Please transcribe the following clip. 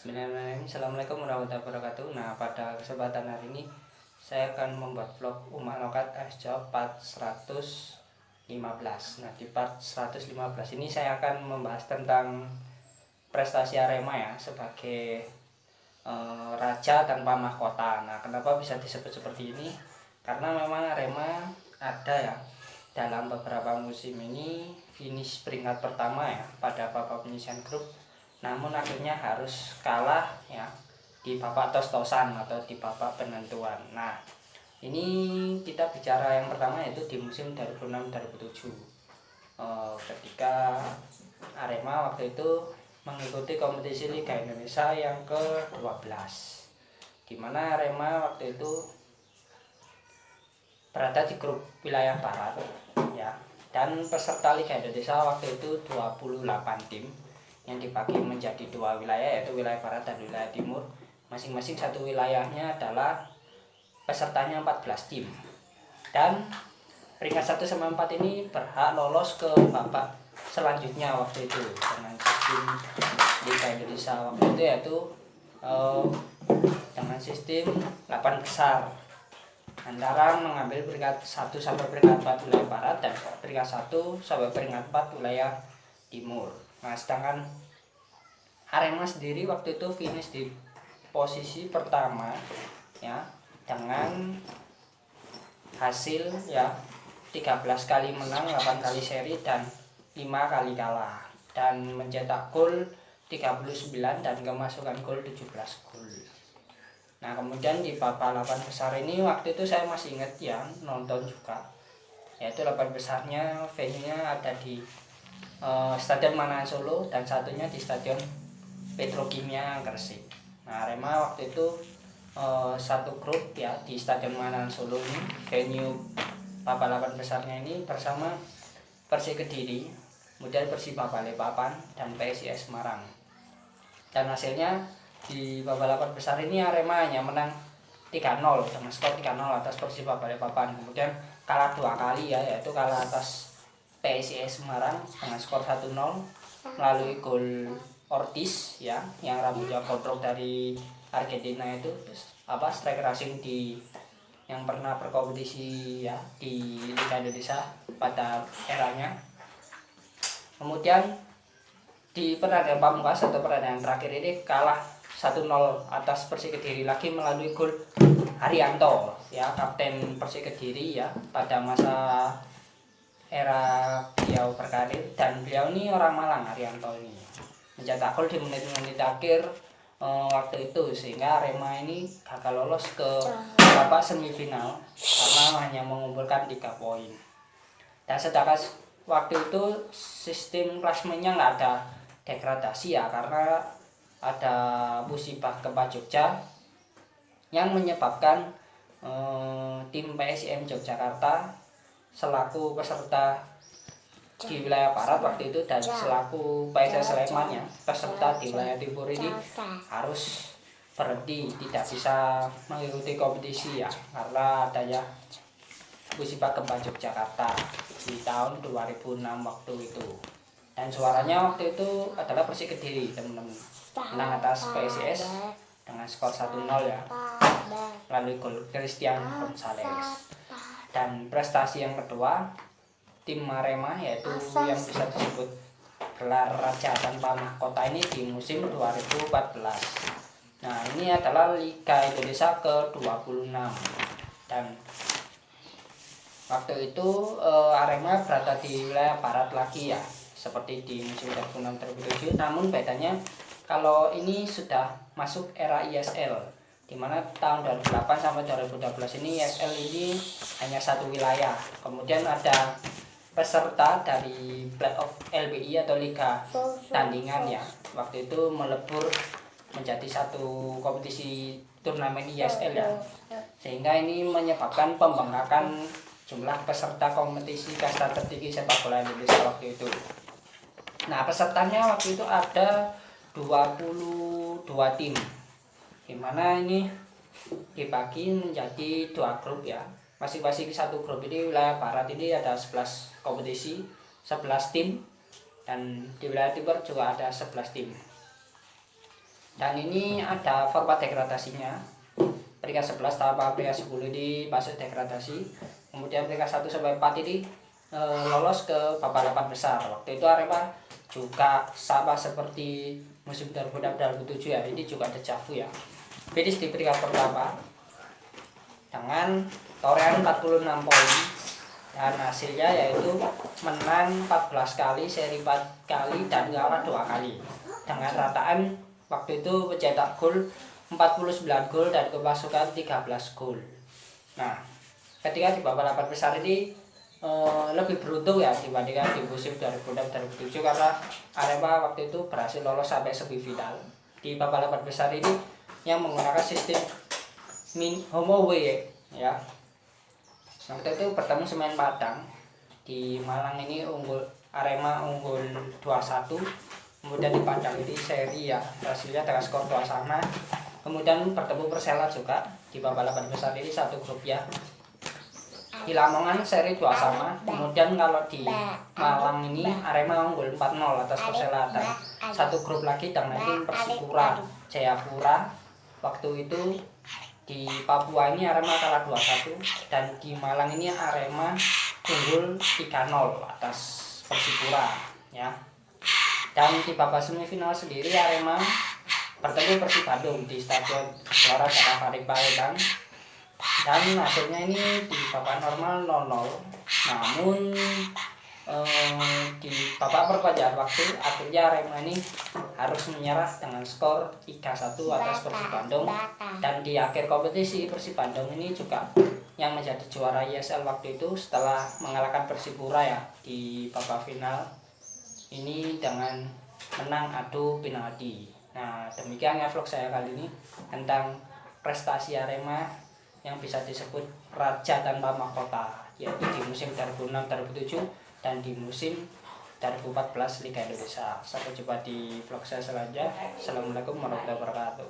Bismillahirrahmanirrahim. Assalamualaikum warahmatullahi wabarakatuh. Nah, pada kesempatan hari ini saya akan membuat vlog Uma Nokat SJO part 115. Nah, di part 115 ini saya akan membahas tentang prestasi Arema ya sebagai raja tanpa mahkota. Nah, kenapa bisa disebut seperti ini? Karena memang Arema ada ya dalam beberapa musim ini finish peringkat pertama ya pada babak penyisihan grup, namun akhirnya harus kalah ya di babak tos-tosan atau di babak penentuan. Nah, ini kita bicara yang pertama yaitu di musim 2006-2007 ketika Arema waktu itu mengikuti kompetisi Liga Indonesia yang ke-12, di mana Arema waktu itu berada di grup wilayah barat ya, dan peserta Liga Indonesia waktu itu 28 tim yang dibagi menjadi dua wilayah, yaitu wilayah barat dan wilayah timur. Masing-masing satu wilayahnya adalah pesertanya 14 tim, dan peringkat 1 sampai 4 ini berhak lolos ke babak selanjutnya waktu itu dengan sistem Liga Indonesia waktu itu, yaitu dengan sistem 8 besar antara mengambil peringkat 1 sampai peringkat 4 wilayah barat dan peringkat 1 sampai peringkat 4 wilayah timur. Nah, sedangkan Arema sendiri waktu itu finish di posisi pertama ya, dengan hasil ya 13 kali menang, 8 kali seri dan 5 kali kalah, dan mencetak gol 39 dan kemasukan gol 17 gol. Nah, kemudian di babak 8 besar ini waktu itu saya masih ingat ya, nonton juga, yaitu 8 besarnya venue-nya ada di Stadion Manahan Solo dan satunya di Stadion Petrokimia Gresik. Nah, Arema waktu itu satu grup ya di Stadion Manahan Solo ini, venue babak 8 besarnya ini bersama Persik Kediri, kemudian Persiba Balikpapan dan PSIS Semarang. Dan hasilnya di babak 8 besar ini Arema hanya menang 3-0 dengan skor 3-0 atas Persiba Balikpapan, kemudian kalah 2 kali ya, yaitu kalah atas PSIS Semarang dengan skor 1-0 melalui gol Ortiz ya, yang rambutnya gondrong dari Argentina itu, striker asing di yang pernah berkompetisi ya di Liga Indonesia pada eranya. Kemudian di pertandingan pamungkas atau pertandingan terakhir ini kalah 1-0 atas Persik Kediri lagi melalui gol Haryanto ya, kapten Persik Kediri ya pada masa era beliau berkarir, dan beliau ini orang Malang. Haryanto ini mencetak gol di menit-menit akhir waktu itu, sehingga Arema ini gagal lolos ke babak semifinal karena hanya mengumpulkan 3 poin. Dan sedangkan waktu itu sistem klasemennya nggak ada degradasi ya, karena ada musibah gempa Jogja yang menyebabkan tim PSIM Yogyakarta selaku peserta di wilayah barat waktu itu dan selaku PSS Sleman ya peserta di wilayah timur ini harus berhenti, tidak bisa mengikuti kompetisi ya karena adanya musibah gempa Yogyakarta di tahun 2006 waktu itu. Dan suaranya waktu itu adalah Persik Kediri, teman-teman, menang atas PSIS dengan skor 1-0 ya melalui gol Christian Gonzalez. Dan prestasi yang kedua tim Arema, yaitu yang bisa disebut gelar raja tanpa mahkota ini di musim 2014. Nah, ini adalah Liga Indonesia ke-26, dan waktu itu Arema berada di wilayah barat lagi ya seperti di musim 2006-2007, namun bedanya kalau ini sudah masuk era ISL, di mana tahun 2008 sampai 2012 ini ISL ini hanya satu wilayah. Kemudian ada peserta dari playoff LBI atau Liga Tandingan ya, waktu itu melebur menjadi satu kompetisi turnamen ISL ya, sehingga ini menyebabkan pembengkakan jumlah peserta kompetisi kasta tertinggi sepak bola Indonesia waktu itu. Nah, pesertanya waktu itu ada 22 tim, dimana ini dibagi menjadi 2 grup ya, masing-masing satu grup. Ini wilayah barat ini ada 11 kompetisi, 11 tim, dan di wilayah timur juga ada 11 tim. Dan ini ada format degradasinya. Peringkat 11 tanpa peringkat 10 di fase degradasi. Kemudian peringkat 1 sampai 4 ini lolos ke babak 8 besar. Waktu itu Arema juga sama seperti musim 2006-2007 ya. Ini juga dejavu ya. Finish di peringkat pertama dengan torehan 46 poin. Dan hasilnya yaitu menang 14 kali, seri 4 kali, dan kalah 2 kali. Dengan rataan waktu itu mencetak gol 49 gol dan kemasukan 13 gol. Nah, ketika di babak 8 besar ini lebih beruntung ya dibandingkan di musim 2006-2007 karena Arema waktu itu berhasil lolos sampai semifinal. Di babak 8 besar ini yang menggunakan sistem home away ya. Waktu itu bertemu Semen Padang di Malang, ini Arema unggul 2-1. Kemudian di Padang ini seri ya, hasilnya dengan skor 2-2. Kemudian bertemu Persela juga di babak 8 besar ini satu grup ya. Di Lamongan seri 2-2. Kemudian kalau di Malang ini Arema unggul 4-0 atas Persela, dan satu grup lagi dengan tim Persipura Jayapura. Waktu itu di Papua ini Arema kalah 2-1, dan di Malang ini Arema unggul 3-0 atas Persipura ya. Dan di babak semifinal sendiri Arema bertemu Persib Bandung di Stadion Gelora Jakabaring Palembang, dan hasilnya ini di babak normal 0-0. Namun di babak perpanjangan waktu akhirnya Arema ini harus menyerah dengan skor 3-1 atas Persib Bandung. Dan di akhir kompetisi Persib Bandung ini juga yang menjadi juara ISL waktu itu setelah mengalahkan Persipura ya di babak final ini dengan menang adu penalti. Nah, demikian ya vlog saya kali ini tentang prestasi Arema yang bisa disebut raja tanpa mahkota, yaitu di musim 2006-2007 dan di musim 2014 Liga Indonesia. Sampai jumpa di vlog saya selanjutnya. Assalamualaikum warahmatullahi wabarakatuh.